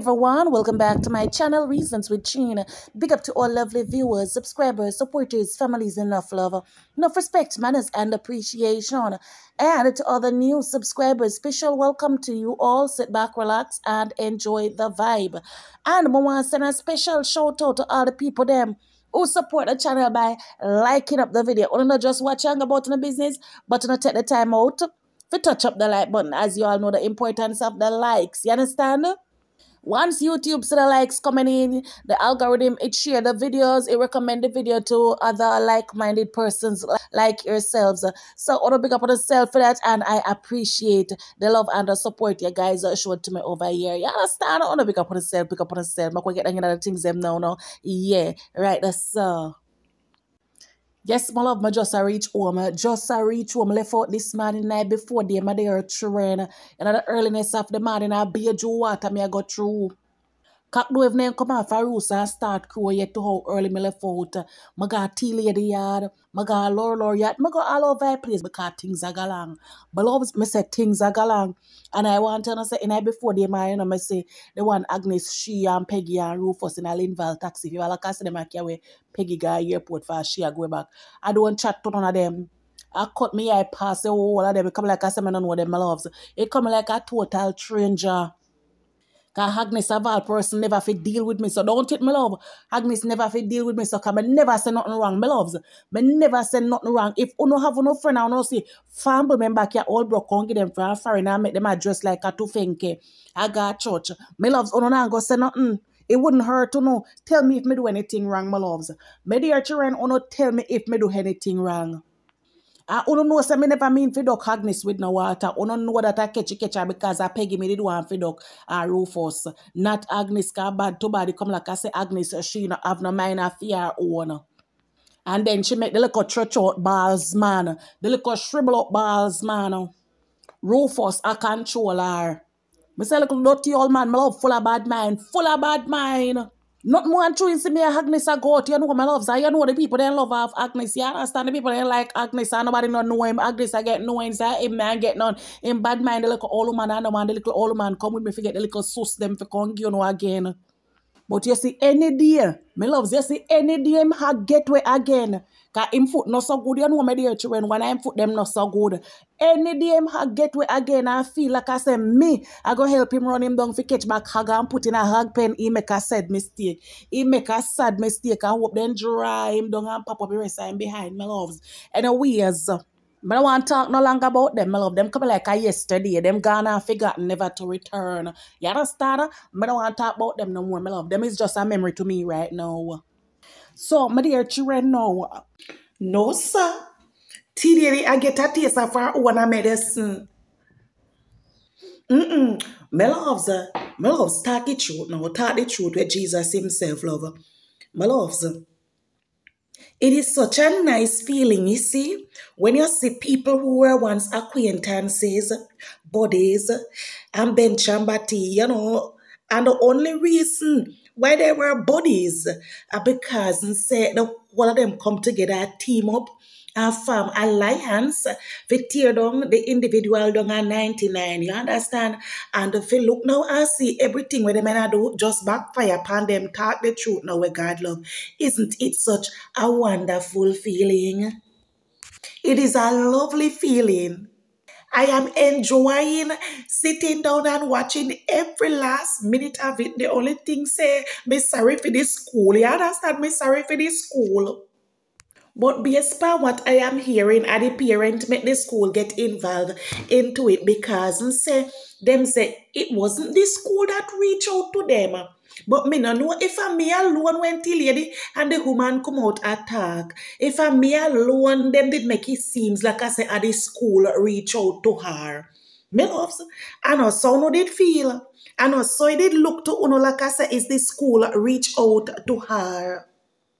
everyone, welcome back to my channel, Reasons with Chin. Big up to all lovely viewers, subscribers, supporters, families, enough love, enough respect, manners, and appreciation. And to other new subscribers, special welcome to you all. Sit back, relax, and enjoy the vibe. And I want to send a special shout out to all the people them who support the channel by liking up the video. We're not just watching about the business, but to take the time out to touch up the like button, as you all know the importance of the likes. You understand? Once YouTube see the likes coming in, the algorithm, it share the videos, it recommend the video to other like-minded persons like yourselves. So I want to big up on yourself for that, and I appreciate the love and the support you guys showed to me over here. You understand? I want to big up on yourself, big up on yourself. I'm going to get any other things them now. Yeah, right, that's Yes, my love, I just a reach home. Just a reach home. Left out this morning night before they my there train. And the earliness of the morning, I be a Joe water me I go through. Cock do evening come off a roost and start crow yet to how early me left out. I got tlady yard. I got lore yard. I go all over the place because things are galang. But love me say things are galang. And I want to say in I before they marry, I say the one Agnes, she and Peggy and Rufus in a Linval taxi. If you like to see them I carry Peggy go airport for she go back. I don't chat to none of them. I cut me I pass the whole of them. It come like I say I don't know them my loves. It come like a total stranger. Cause Agnes of all person never fit deal with me. So don't take me love. Agnes never fit deal with me. So cause I never say nothing wrong. My loves. I never say nothing wrong. If you don't have no friend and you say, family member can all broke on give them for a foreign and make them address like a tufenke. I got church. My loves, you don't go say nothing. It wouldn't hurt to know. Tell me if me do anything wrong, my loves. My dear children, you don't tell me if me do anything wrong. I don't know, so me never mean for duck Agnes with no water. I don't know that I catch her because I Peggy me did one for duck Rufus. Not Agnes, cause bad to body come like I say Agnes, she not have no mind of fear own. And then she make the little church out balls, man. The little shrivel up balls, man. Rufus, I control her. Me say little dirty old man, my love full of bad mind. Full of bad mind. Not more true in me Agnes a goat. You know my loves. You know the people they love of Agnes. You understand the people they like Agnes and nobody not know him. Agnes I get no inside him man get none. In bad mind the little old man and the man the little old man come with me forget the little sus them for come you know again. But you see any day, my loves, you see any day him ha get way again. Cause him foot not so good, you know my dear children, when I foot them not so good. Any day him ha get way again, I feel like I say me, I go help him run him down for catch back hug and put in a hug pen, he make a sad mistake. He make a sad mistake, I hope then dry him down and pop up the rest of him behind, my loves. Anyways, but I don't want to talk no longer about them, my love. Them come like a yesterday. Them gone and forgotten never to return. You understand? I don't want to talk about them no more, my love. Them is just a memory to me right now. So, my dear children, now. No, sir. Today I get a taste of our own medicine. My loves, talk the truth now. Talk the truth with Jesus himself, love. My loves. It is such a nice feeling, you see, when you see people who were once acquaintances, buddies, and bench and batty, you know, and the only reason why they were buddies are because say the one of them come together, team up, and form alliance, we tear down the individual down at 99, you understand? And if you look now and see everything where the men do, just backfire upon them, talk the truth now with God love. Isn't it such a wonderful feeling? It is a lovely feeling. I am enjoying sitting down and watching every last minute of it. The only thing say, me sorry for this school. You understand? Me sorry for this school. But based on what I am hearing, and the parent make the school get involved into it because them say it wasn't the school that reached out to them. But me no know if I me alone went till lady and the woman come out attack. If I me alone, them did make it seems like I say at the school reach out to her. Me loves, and also no did feel. And also it did look to uno like I say is the school reach out to her.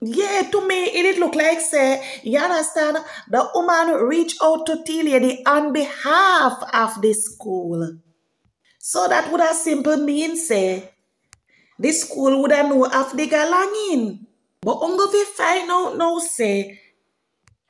Yeah, to me, it did look like, say, you understand, the woman reached out to T-Lady on behalf of the school. So that would have simple mean, say, the school would have know of the galangin. But ongo we find out now, say,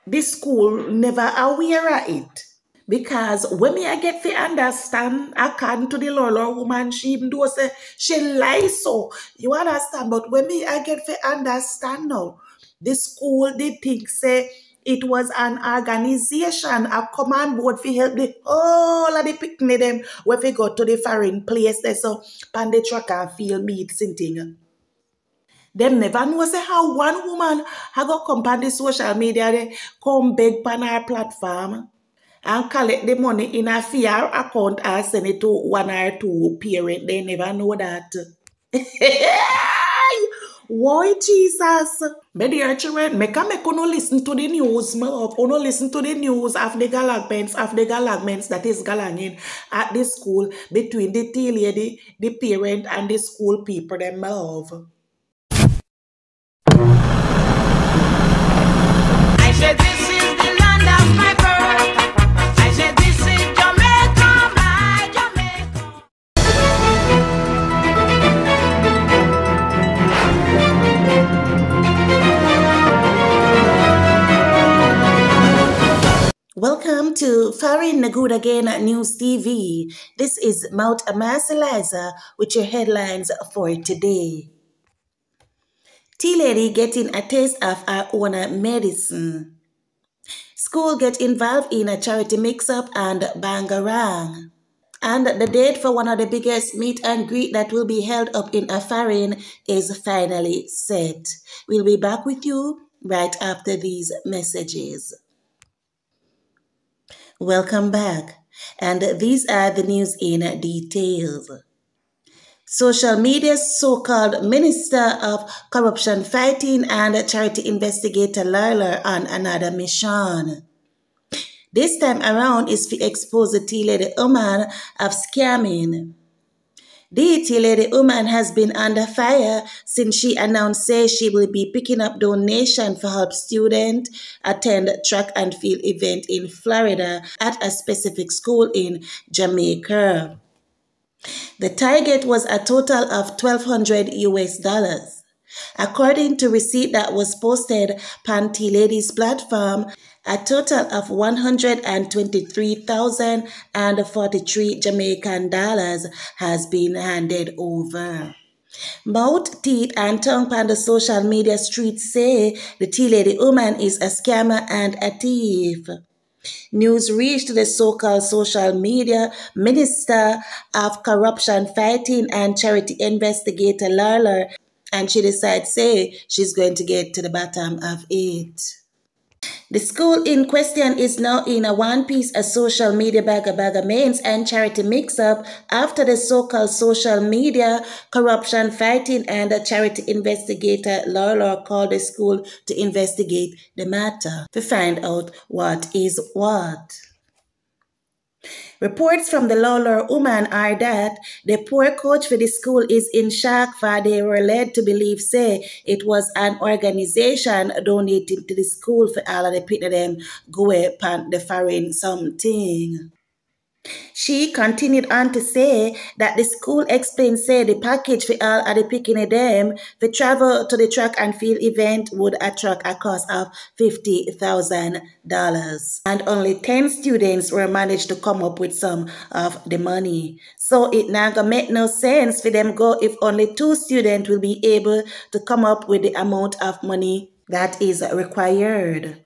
the school never aware of it. Because when me I get to understand, according to the Lolo woman, she even do say she lies so. You understand? But when me I get to understand now, the school did think say it was an organization, a command board for help the whole of the picnic them when we go to the foreign place there so pan the truck and field meets and thing. Them never know say how one woman ha go come on the social media they come beg pan our platform and collect the money in a fear account and send it to one or two parent. They never know that. Why Jesus? Me dear children, make no listen to the news, no listen to the news of the galagments that is galanging at the school between the tea lady, the parent, and the school people them love. I said this is the land of my birth. I said this is Jamaica, my Jamaica. Welcome to Farin Nagood Again News TV. This is Mount Amasaliza with your headlines for today. Tlady getting a taste of her own medicine. School get involved in a charity mix-up and bangarang. And the date for one of the biggest meet and greet that will be held up in Farin is finally set. We'll be back with you right after these messages. Welcome back. And these are the news in details. Social media's so-called Minister of Corruption Fighting and Charity Investigator Lila on another mission. This time around is to expose the tlady woman of scamming. The tlady woman has been under fire since she announced she will be picking up donation for help students attend track and field event in Florida at a specific school in Jamaica. The target was a total of $1,200 US. According to receipt that was posted on tlady's platform, a total of 123,043 Jamaican dollars has been handed over. Mouth, teeth, and tongue on the social media streets say the tlady woman is a scammer and a thief. News reached the so-called social media Minister of Corruption Fighting and Charity Investigator Lila, and she decides she's going to get to the bottom of it. The school in question is now in a one-piece social media bagamains and charity mix-up after the so-called social media corruption fighting and charity investigator Lila called the school to investigate the matter to find out what is what. Reports from the Lawlor woman are that the poor coach for the school is in shock for they were led to believe it was an organization donating to the school for all of the people them go upon the foreign something. She continued on to say that the school explained the package for all of the picking of them the travel to the track and field event would attract a cost of $50,000. And only 10 students were managed to come up with some of the money. So it now gonna make no sense for them go if only 2 students will be able to come up with the amount of money that is required.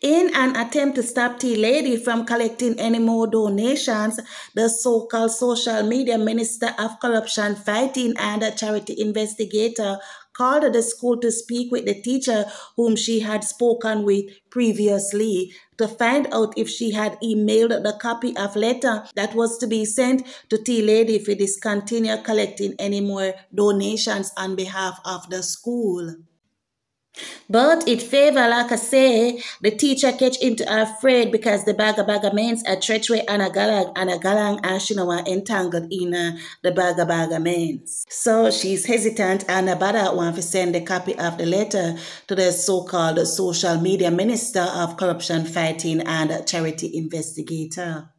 In an attempt to stop tlady from collecting any more donations, the so-called social media Minister of Corruption Fighting and a Charity Investigator called the school to speak with the teacher whom she had spoken with previously to find out if she had emailed the copy of letter that was to be sent to tlady for discontinue collecting any more donations on behalf of the school. But it favor, like I say, the teacher catch into her afraid because the bagamains are treachery and a galang and she know entangled in the bagamains. So she's hesitant and about want to send a copy of the letter to the so-called social media Minister of Corruption Fighting and Charity Investigator.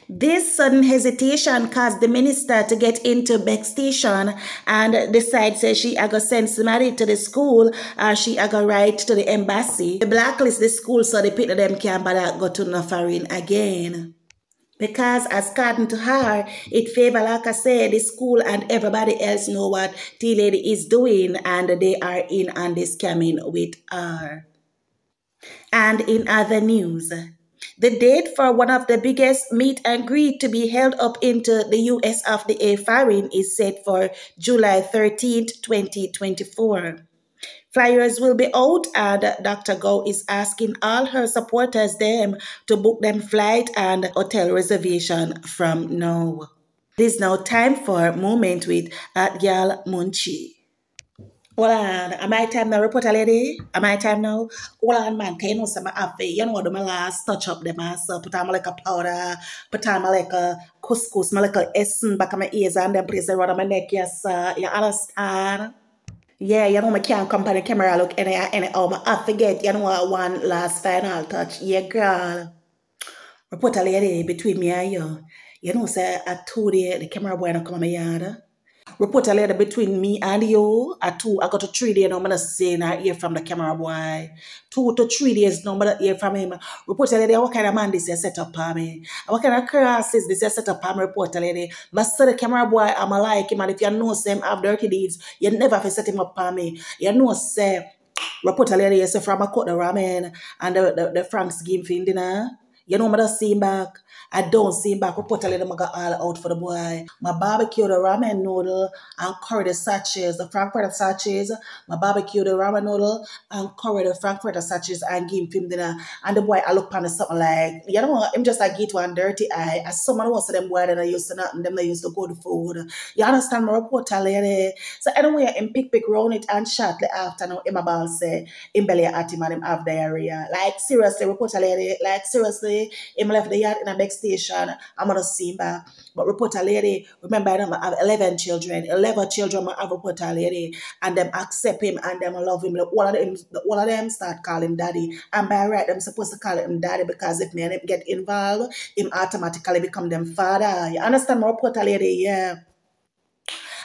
This sudden hesitation caused the minister to get into backstation and decide say she a go send somebody to the school or she a go write to the embassy. They blacklist the school so the people them can't bother go to no foreign again. Because according to her, it favor, like I said, the school and everybody else know what tlady is doing and they are in on this scamming with her. And in other news, the date for one of the biggest meet and greet to be held up into the US of the A foreign is set for July 13th, 2024. Flyers will be out and Dr. Go is asking all her supporters them to book them flight and hotel reservation from now. It is now time for Moment with Girl Munchie. Hold on, am I time now, reporter lady? Am I time now? Hold on, man, can you know some outfit? You know what, my last touch up them so put on like a powder, put on like a couscous, my like a essen back of my ears and then place around my neck, yes, you understand? Yeah, you know, I can't come on the camera look anyhow. I forget, you know what, one last final touch. Yeah, girl. Reporter lady between me and you. You know, say, I told you the camera boy not come on my yard. Reporter lady between me and you. I got to 3 days now, I'm going to say I hear from the camera boy. 2 to 3 days now, I'm going to hear from him. Reporter lady, what kind of man this is set up for me? What kind of crosses this is set up for me, reporter lady? But say the camera boy, I'm like him, and if you know say him have dirty deeds, you never have to set him up for me. You know say, reporter lady, you say from a cut the ramen and the Frank's game for dinner. You know, I don't see him back. I don't see him back. Reportedly, them got all out for the boy. My barbecue, the ramen noodle, and curry the sachets, the Frankfurter sachets. My barbecue, the ramen noodle, and curry the Frankfurter sachets, and give him dinner. And the boy, I look on something like, you know, him just like get one dirty eye. As someone wants to them boy that I used to nothing, them they used to good food. You understand my reporter lady? So anyway, him pick round it and shortly after now, him about say, him belly at him and him have diarrhea. Like seriously, reporter lady, like seriously. Him left the yard in a back station. I'm gonna see him back. But reporter lady, remember I have 11 children. 11 children I have reporter lady. And them accept him and them love him. All of them start calling him daddy. And by right, them supposed to call him daddy because if me and him get involved, him automatically become them father. You understand my reporter lady? Yeah.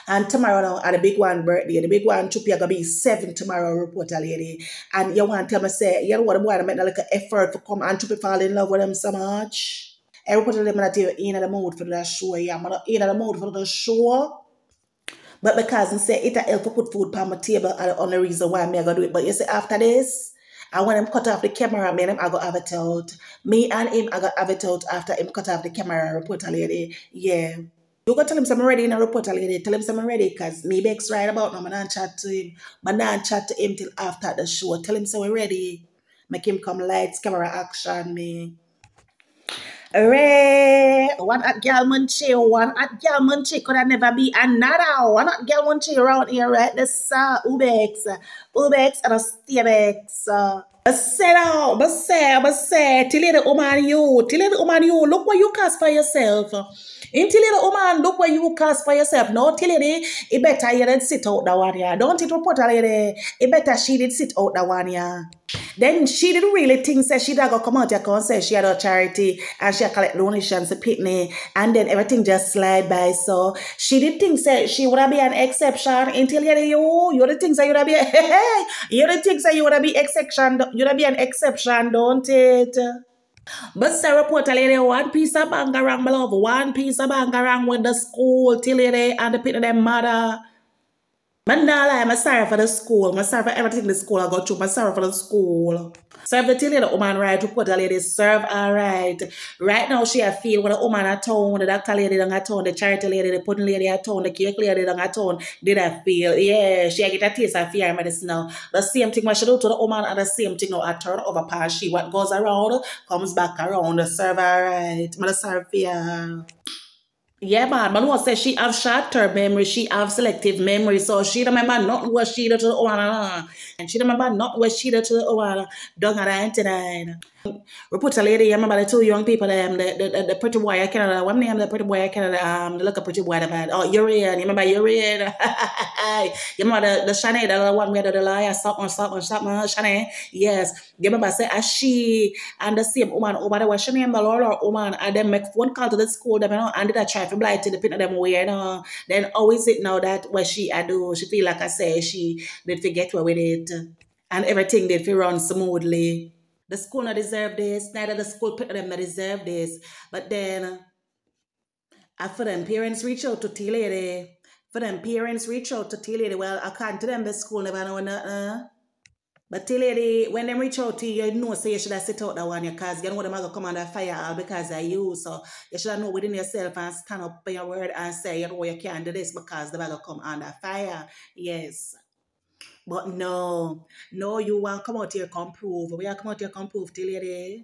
And tomorrow now, at the big one birthday, the big one chupi gonna be 7 tomorrow, reporter lady. And you want to tell me say, you know what the boy make like an effort to come and chupi fall in love with them so much. I reporter them that you in the mood for that show, yeah. I'm not in the mood for the show. But because I say it help to put food on my table and the only reason why I'm gonna do it. But you see after this, I want him cut off the camera, me and him I go have it out. Me and him I go have it out after him cut off the camera, reporter lady. Yeah. You go tell him I'm ready in a reporter lady. Tell him I'm ready because me Bex right about now. I don't chat to him. I don't chat to him till after the show. Tell him so we're ready. Make him come lights, camera, action me. Hooray! One at girl Munchie, one at girl Munchie could have never be another. One at girl Munchie around here, right? This Ubex and a Stevex. But say, tlady woman you, look what you cast for yourself. In tlady woman, look what you cast for yourself. No, tlady, it better you did sit out that one here. Don't it report a lady? It better she did sit out that one here. Then she didn't really think that she did go come out here and say she had a charity and she had collect donations to Pitney and then everything just slide by. So she did think that she would be an exception until you the things that you'd be you the things that you would be exception, you'd be an exception, don't it? But Sarah reporter lady, one piece of bangarang, my love, one piece of bangarang with the school till and the Pitney them mother. I'm sorry for the school. I'm sorry for everything the school I got through. I'm sorry for the school. Serve the tea lady woman right, report the lady, serve her right. Right now she feel when the woman at town, the doctor lady down at town, the charity lady, the pudding lady at town, the cake lady down at town, did I feel? Yeah, she get a taste of fear medicine now. The same thing what she do to the woman and the same thing now I turn over past she. What goes around comes back around. Serve her right. I'm serve fear. Yeah, man. But no say she have short-term memory, she have selective memory, so she remember not what she did to the one, and she remember not what she did to the one down at 99. Report a lady, I remember the two young people, the pretty boy I Canada, one name the pretty boy I Canada, the look a pretty boy about, oh, Urian, you remember Urian? You remember the Shanae, the one where the liar, something, Shanae? Yes. You remember say, as she and the same woman over there, was she name the Laura woman, and then make phone call to the school, them, you know, and did a try to blight to the pin of them way, you know. Then always it now that what she I do, she feel like I say, she did forget where with it, and everything did feel run smoothly. The school not deserve this, neither the school put them not deserve this. But then after them parents reach out to tlady, for them parents reach out to tlady, well, I can't tell them the school never know nothing. But tlady, when them reach out to you, you know say you should have sit out that one because you know them are gonna come under fire all because of you. So you should have know within yourself and stand up by your word and say, you know, you can't do this because they're gonna come under fire. Yes. But no, no, you want come out here come prove. We are come out here come prove tlady.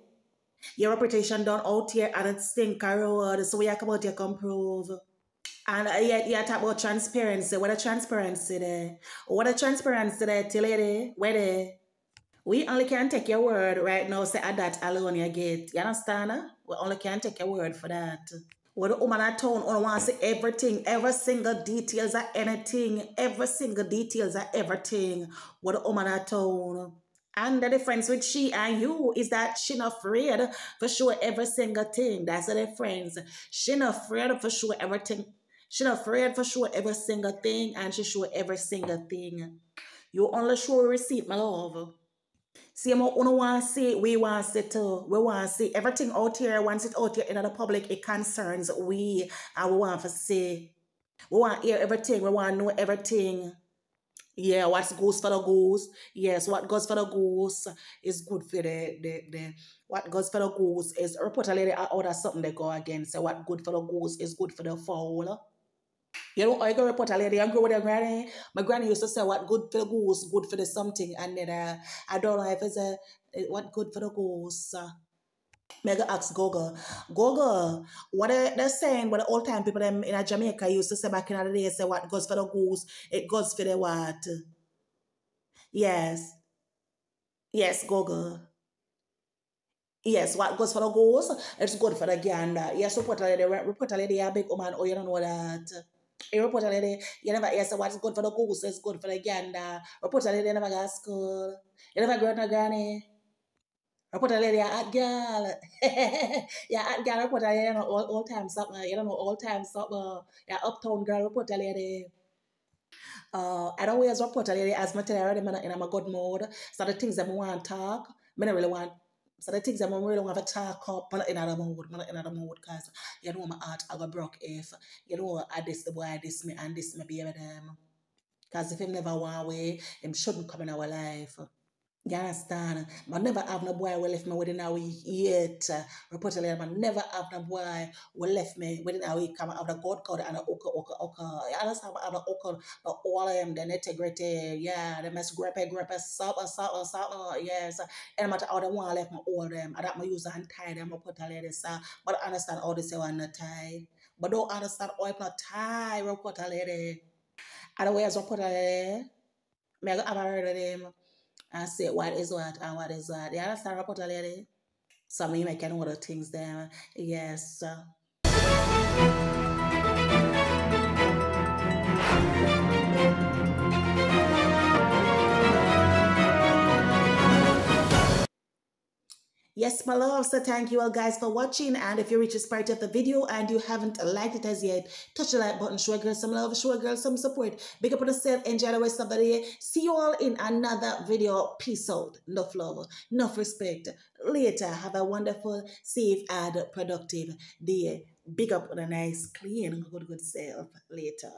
Your reputation done out here and it stink a road. So we are come out here come prove. And you talk about transparency. What a transparency there? What a transparency there, tlady? Where there? We only can take your word right now, say at that alone you get. You understand? Huh? We only can take your word for that. What the woman at town only want to say everything, every single details of anything, every single details of everything. What the woman at town. And the difference with she and you is that she not afraid for sure every single thing. That's the difference. She not afraid for sure everything. She not afraid for sure every single thing and she sure every single thing. You only show receipt, my love. See, what we want to see, we want to see too. We want to see everything out here, once it out here in the public, it concerns we, and we want to see. We want to hear everything, we want to know everything. Yeah, what goes for the goose. Yes, what goes for the goose is good for the what goes for the goose is report a lady out of something they go against. So what good for the goose is good for the fowl. You know, I go report a lady, I grew with your granny. My granny used to say, what good for the goose, good for the something. And then I don't know if it's a, what good for the goose. Mega ask Gogo. Gogo, what they're saying, what the old time people them in Jamaica used to say back in the day, say what goes for the goose, it goes for the what? Yes. Yes, Gogo. Yes, what goes for the goose, it's good for the gander. Yes, report a lady, a big woman, oh, you don't know that. A report a lady, you never hear say what's good for the goose is good for the gander. Report a lady, you never go to school. You never grow up no granny. Report a lady, a hot girl. Yeah, hot girl, report a lady, you know, all time something. You don't know all time something. Yeah, uptown girl, report a lady. I don't always report a lady as much as I already in a good mood. So the things that I want to talk, I don't really want. So the things that I really want to talk up, I'm not in another mood. I'm not in another mood because you know my heart I got broke if you know I this the boy this me and this me baby them. Because if him never want away, him shouldn't come in our life. You understand? I never have no boy who left me within a week yet. Reportedly, I never have no boy who left me within a week. Come out of the God code and a oka. You understand? I have the oka, but all of them, the integrity, yeah, they must grip it, supper, yes. And no matter how they want left me all them. I don't use and tie them, reportedly, this. But I understand all this, one not tie. But don't understand how I'm not tie, reportedly. Otherwise, reportedly, me I have heard of them. I say what is what and what is what. You understand what I lady? So me making other things there. Yes. Yes, my love. So thank you all guys for watching. And if you reach this part of the video and you haven't liked it as yet, touch the like button. Show a girl some love. Show a girl some support. Big up on yourself. Enjoy the rest of the day. See you all in another video. Peace out. Enough love. Enough respect. Later. Have a wonderful, safe, and productive day. Big up on a nice, clean, good self. Later.